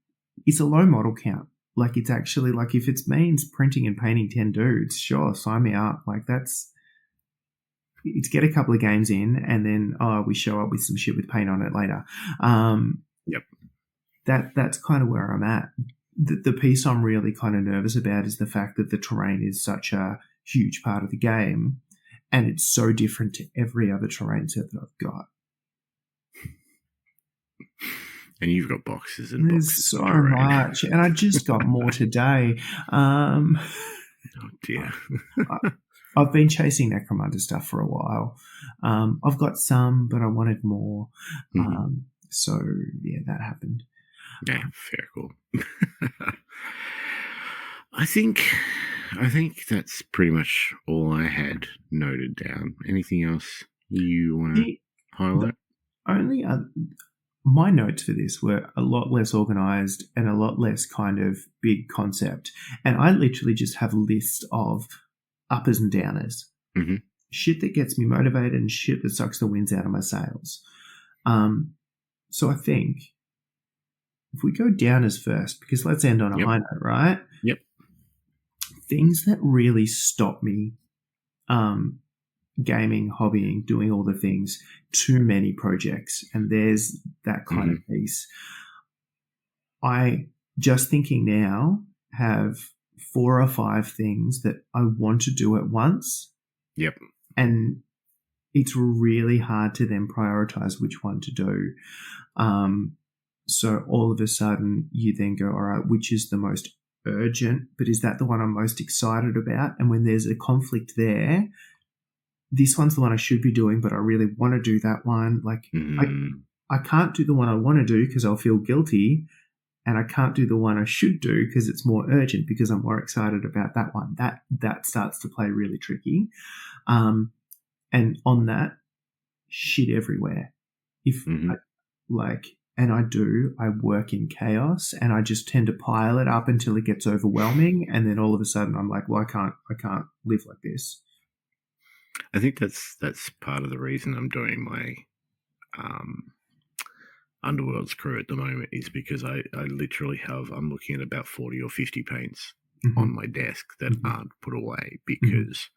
it's a low model count. Like, it's actually like, if it means printing and painting 10 dudes, sure, sign me up. Like, it's get a couple of games in, and then we show up with some shit with paint on it later. Yep. That's kind of where I'm at. The piece I'm really kind of nervous about is the fact that the terrain is such a huge part of the game, and it's so different to every other terrain set that I've got. And you've got boxes and There's boxes. so much, and I just got more today. Oh dear. I've been chasing Necromunda stuff for a while. I've got some, but I wanted more. So yeah, that happened. Yeah, fair call. I think that's pretty much all I had noted down. Anything else you want to highlight? Only my notes for this were a lot less organized and a lot less kind of big concept. And I literally just have a list of uppers and downers. Shit that gets me motivated and shit that sucks the winds out of my sails. So I think if we go downers first, because let's end on a high note, right? Yep. Things that really stop me gaming, hobbying, doing all the things, too many projects. And there's that kind of piece. I, just thinking now, have 4 or 5 things that I want to do at once. Yep. And it's really hard to then prioritize which one to do. So all of a sudden you then go, all right, which is the most urgent, but is that the one I'm most excited about? And when there's a conflict there, this one's the one I should be doing, but I really want to do that one. Like I can't do the one I want to do because I'll feel guilty, and I can't do the one I should do because it's more urgent because I'm more excited about that one. That starts to play really tricky. And on that, shit everywhere. If I work in chaos, and I just tend to pile it up until it gets overwhelming, and then all of a sudden I'm like, well, I can't live like this. I think that's part of the reason I'm doing my Underworld's crew at the moment, is because I literally I'm looking at about 40 or 50 paints on my desk that aren't put away because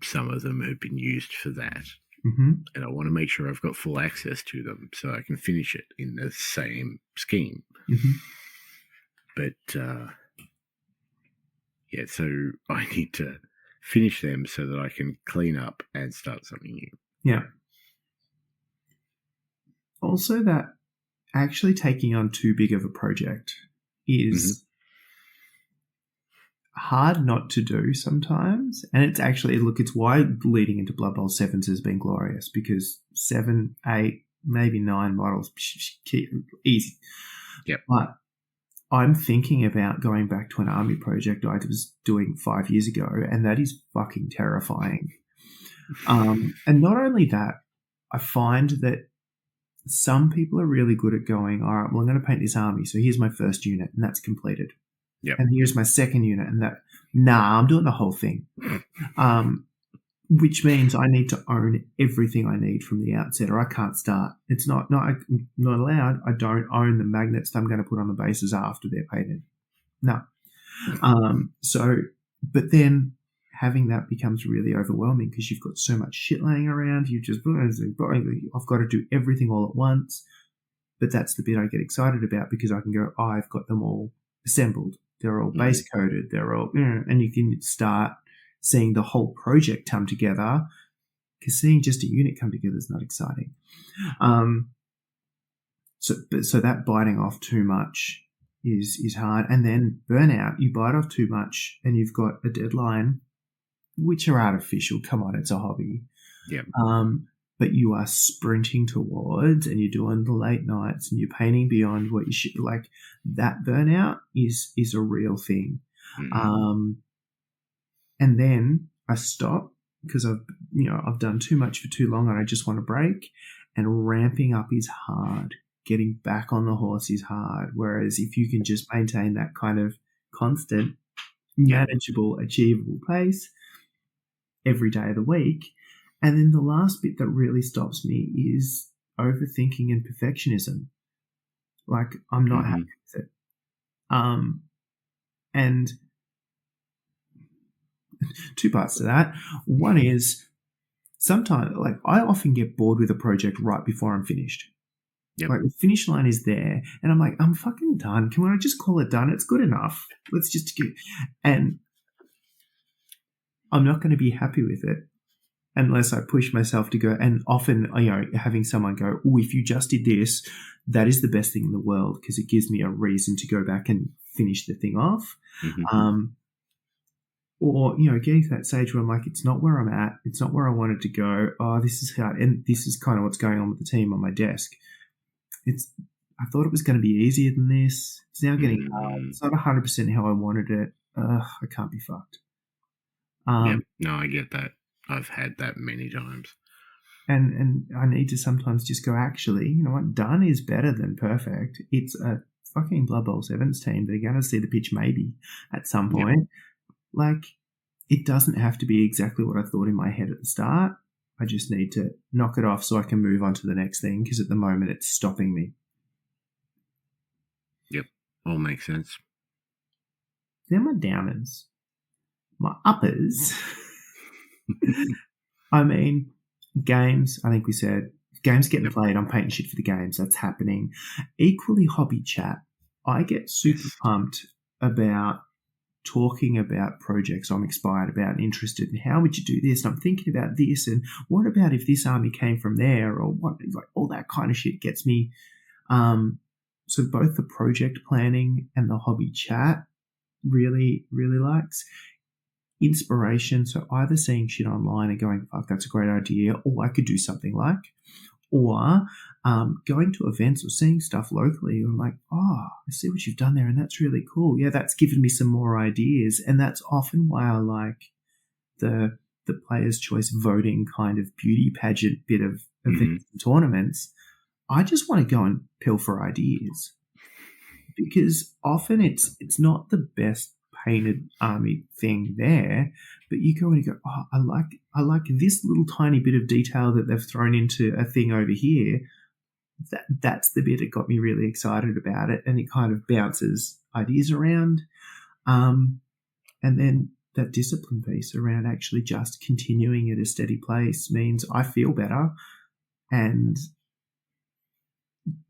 some of them have been used for that. And I want to make sure I've got full access to them so I can finish it in the same scheme. But so I need to finish them so that I can clean up and start something new. Yeah. Also, that actually taking on too big of a project is hard not to do sometimes. And it's actually, it's why leading into Blood Bowl 7s has been glorious, because 7, 8, maybe 9 models, easy. Yep. But I'm thinking about going back to an army project I was doing 5 years ago, and that is fucking terrifying. And not only that, I find that some people are really good at going, all right, well, I'm going to paint this army, so here's my first unit, and that's completed. Yep. And here's my second unit, and I'm doing the whole thing. Which means I need to own everything I need from the outset, or I can't start. It's I'm not allowed. I don't own the magnets that I'm going to put on the bases after they're painted. No. But then having that becomes really overwhelming because you've got so much shit laying around. I've got to do everything all at once. But that's the bit I get excited about, because I can go, I've got them all assembled. They're all base coded. They're all, and you can start seeing the whole project come together, because seeing just a unit come together is not exciting. So that biting off too much is hard. And then burnout, you bite off too much and you've got a deadline, which are artificial. Come on, it's a hobby. Yeah. But you are sprinting towards, and you're doing the late nights, and you're painting beyond what you should. Like, that burnout is a real thing. And then I stop because I've done too much for too long, and I just want to break. And ramping up is hard. Getting back on the horse is hard. Whereas if you can just maintain that kind of constant, manageable, achievable pace every day of the week. And then the last bit that really stops me is overthinking and perfectionism. Like, I'm not happy with it. And two parts to that. One is sometimes, like, I often get bored with a project right before I'm finished. Yep. Like, the finish line is there, and I'm like, I'm fucking done. Can I just call it done? It's good enough. Let's just get. And I'm not going to be happy with it unless I push myself to go. And often, having someone go, "Oh, if you just did this, that is the best thing in the world," because it gives me a reason to go back and finish the thing off. Or, getting to that stage where I'm like, it's not where I'm at. It's not where I wanted to go. Oh, this is hard. And this is kind of what's going on with the team on my desk. I thought it was going to be easier than this. It's now getting hard. It's not 100% how I wanted it. I can't be fucked. No, I get that. I've had that many times. And I need to sometimes just go, actually, you know what? Done is better than perfect. It's a fucking Blood Bowl Sevens team. They're going to see the pitch maybe at some point. Yep. Like, it doesn't have to be exactly what I thought in my head at the start. I just need to knock it off so I can move on to the next thing, because at the moment it's stopping me. Yep, all makes sense. They're my downers. My uppers. I mean, games, I think we said, games getting played. I'm painting shit for the games. That's happening. Equally, hobby chat. I get super pumped about talking about projects I'm inspired about and interested in. How would you do this? And I'm thinking about this, and what about if this army came from there, or what, like, all that kind of shit gets me. So both the project planning and the hobby chat really, really likes. Inspiration, so either seeing shit online and going, fuck, that's a great idea, or I could do something like, or going to events or seeing stuff locally. I'm like, oh, I see what you've done there, and that's really cool. Yeah, that's given me some more ideas, and that's often why I like the player's choice voting kind of beauty pageant bit of events and tournaments. I just want to go and pilfer ideas, because often it's not the best painted army thing there, but you go and you go, oh, I like this little tiny bit of detail that they've thrown into a thing over here. That's the bit that got me really excited about it, and it kind of bounces ideas around. And then that discipline piece around actually just continuing at a steady pace means I feel better, and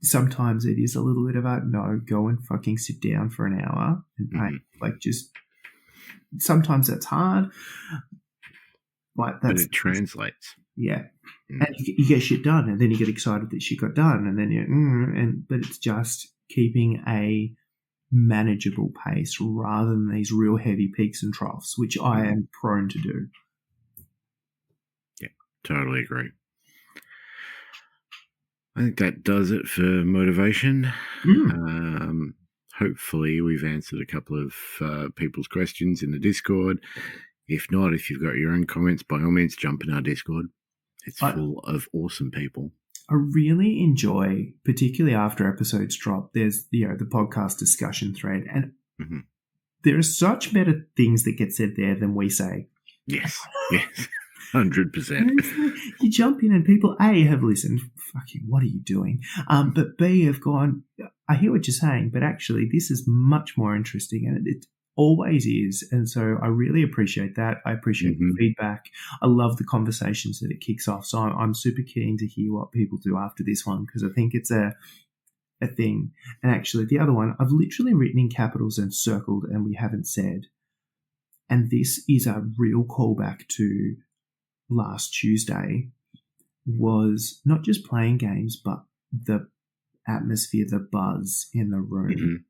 sometimes it is a little bit about, no, go and fucking sit down for an hour and paint. Like, just sometimes that's hard, but it translates. Yeah. And you get shit done, and then you get excited that shit got done, and then but it's just keeping a manageable pace rather than these real heavy peaks and troughs, which I am prone to do. Yeah, totally agree. I think that does it for motivation. Hopefully we've answered a couple of people's questions in the Discord. If not, if you've got your own comments, by all means, jump in our Discord. It's full of awesome people. I really enjoy, particularly after episodes drop, there's the podcast discussion thread, and there are such better things that get said there than we say. Yes, 100%. You jump in and people, A, have listened, fucking, what are you doing? But B, have gone, I hear what you're saying, but actually this is much more interesting, and it always is. And so I really appreciate that. I appreciate the feedback. I love the conversations that it kicks off. So I'm super keen to hear what people do after this one, because I think it's a thing. And actually the other one, I've literally written in capitals and circled, and we haven't said. And this is a real callback to last Tuesday, was not just playing games, but the atmosphere, the buzz in the room.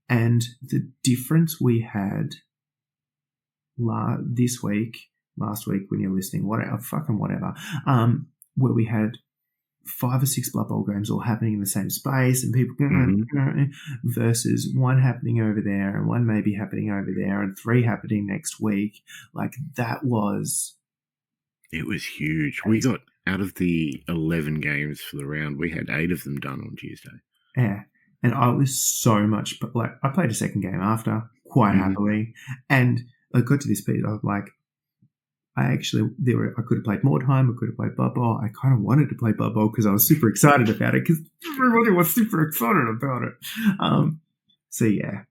And the difference we had last week when you're listening, whatever, where we had 5 or 6 Blood Bowl games all happening in the same space, and people versus one happening over there and one maybe happening over there and 3 happening next week. Like, it was huge. We got, out of the 11 games for the round, we had 8 of them done on Tuesday. Yeah. And I was so much, but like, I played a second game after quite happily, and I got to this bit. I was like, I could have played Mordheim, I could have played Blood Bowl. I kind of wanted to play Blood Bowl because I was super excited about it, because everybody was super excited about it. So yeah,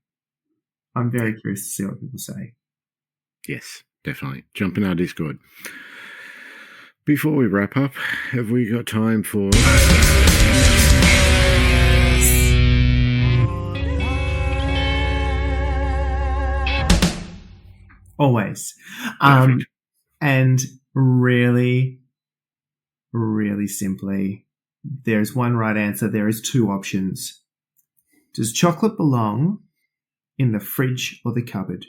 I'm very curious to see what people say. Yes, definitely. Jump in our Discord. Before we wrap up, have we got time for... Always. Perfect. And really, really simply, there's one right answer. There is two options. Does chocolate belong in the fridge or the cupboard?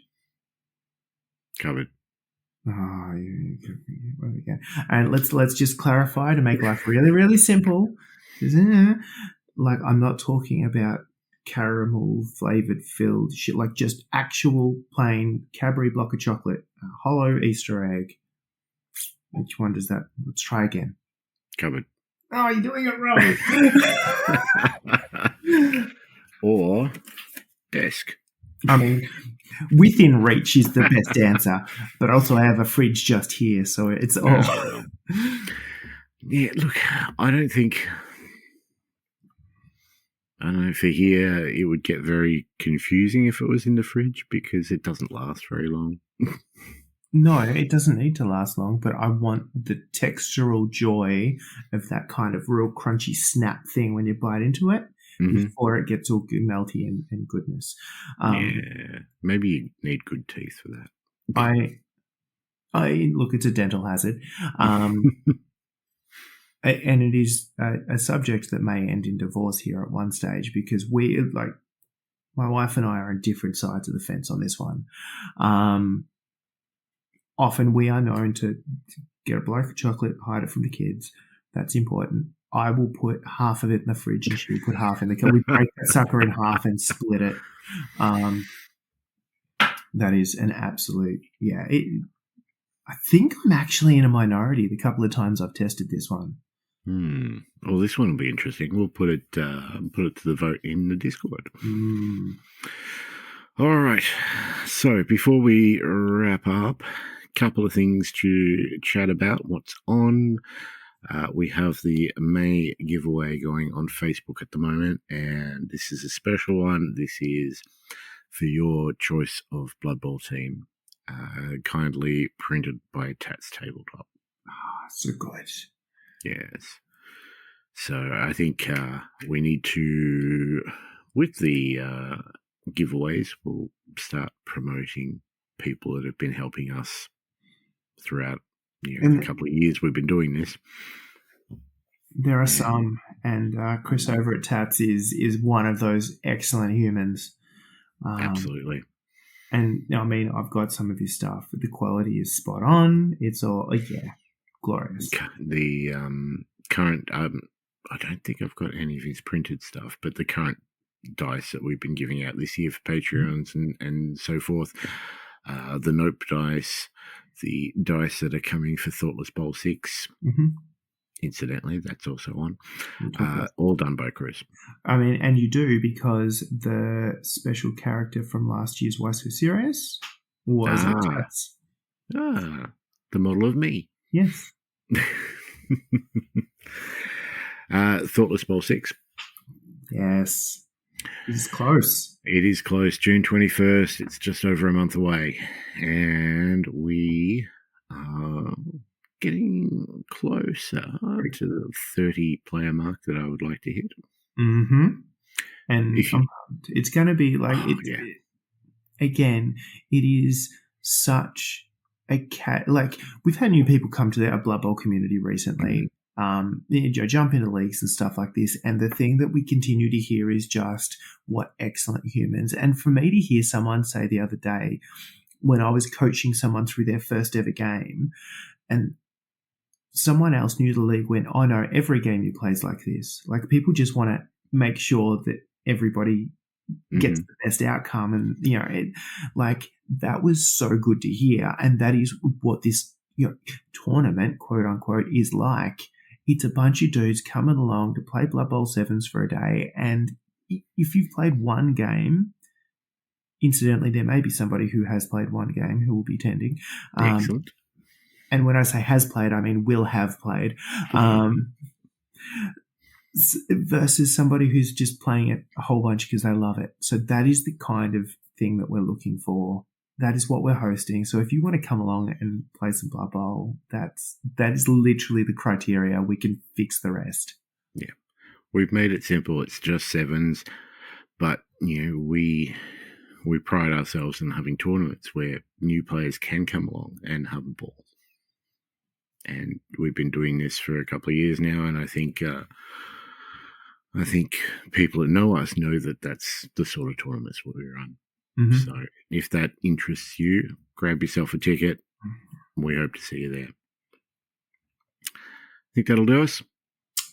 Cupboard. Oh, and let's just clarify to make life really, really simple. Like, I'm not talking about caramel flavored filled shit, like just actual plain Cadbury block of chocolate, a hollow Easter egg. Which one does that? Let's try again. Cupboard. Oh, you're doing it wrong. Or desk. I mean, within reach is the best answer, but also I have a fridge just here, so it's all. Yeah, look, I don't know, for here it would get very confusing if it was in the fridge because it doesn't last very long. No, it doesn't need to last long, but I want the textural joy of that kind of real crunchy snap thing when you bite into it before it gets all melty and goodness. Yeah, maybe you need good teeth for that. I look, it's a dental hazard. And it is a subject that may end in divorce here at one stage because my wife and I are on different sides of the fence on this one. Often we are known to get a bloke of chocolate, hide it from the kids. That's important. I will put half of it in the fridge and she'll put half in the car. We break that sucker in half and split it. That is an absolute, yeah. I think I'm actually in a minority the couple of times I've tested this one. Well, this one will be interesting. We'll put it to the vote in the Discord. All right. So before we wrap up, couple of things to chat about. What's on? We have the May giveaway going on Facebook at the moment, and this is a special one. This is for your choice of Blood Bowl team, kindly printed by Tats Tabletop. So good. Yes. So I think we need to, with the giveaways, we'll start promoting people that have been helping us throughout the couple of years we've been doing this. There are some, and Chris over at Tats is one of those excellent humans. Absolutely. And I mean, I've got some of his stuff. The quality is spot on. It's all, glorious. The current, I don't think I've got any of his printed stuff, but the current dice that we've been giving out this year for Patreons and so forth, the Nope dice, the dice that are coming for Thoughtless Bowl 6. Incidentally, that's also on. All done by Chris. I mean, and you do, because the special character from last year's Why So Serious was at Tats. The model of me. Yes. Thoughtless Bowl 6. Yes. It is close. It is close. June 21st. It's just over a month away. And we are getting closer to the 30-player mark that I would like to hit. And it's going to be like, again, it is such a like, we've had new people come to our Blood Bowl community recently. Jump into leagues and stuff like this, and the thing that we continue to hear is just what excellent humans. And for me to hear someone say the other day, when I was coaching someone through their first ever game, and someone else new to the league went, "Oh no, every game you play is like this." Like, people just want to make sure that everybody gets the best outcome, and that was so good to hear. And that is what this tournament, quote unquote, is like. It's a bunch of dudes coming along to play Blood Bowl 7s for a day, and if you've played one game, incidentally, there may be somebody who has played one game who will be attending. Excellent. And when I say has played, I mean will have played. Versus somebody who's just playing it a whole bunch because they love it. So that is the kind of thing that we're looking for, that is what we're hosting. So if you want to come along and play some Blood Bowl, that is literally the criteria. We can fix the rest. Yeah. We've made it simple. It's just sevens, but we pride ourselves in having tournaments where new players can come along and have a ball. And we've been doing this for a couple of years now, and I think people that know us know that that's the sort of tournaments we run. Mm-hmm. So if that interests you, grab yourself a ticket. We hope to see you there. Think that'll do us?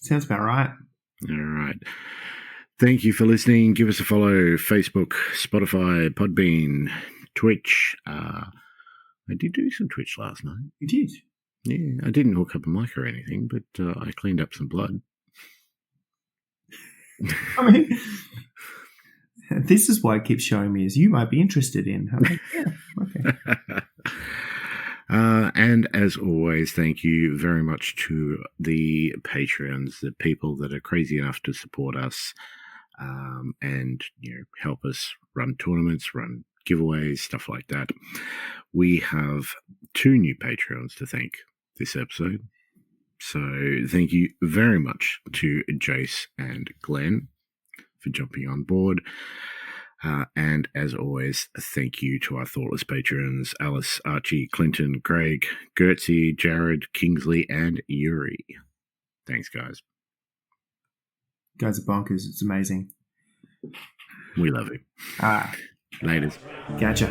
Sounds about right. All right. Thank you for listening. Give us a follow. Facebook, Spotify, Podbean, Twitch. I did do some Twitch last night. You did? Yeah, I didn't hook up a mic or anything, but I cleaned up some blood. I mean, this is why it keeps showing me as you might be interested in. I'm like, yeah, okay. And as always, thank you very much to the Patreons, the people that are crazy enough to support us and help us run tournaments, run giveaways, stuff like that. We have 2 new Patreons to thank this episode. So thank you very much to Jace and Glenn for jumping on board. And as always, thank you to our Thoughtless patrons, Alice, Archie, Clinton, Greg, Gertzie, Jared, Kingsley, and Yuri. Thanks, guys. Guys are bonkers. It's amazing. We love you. Ah. Laters. Gotcha.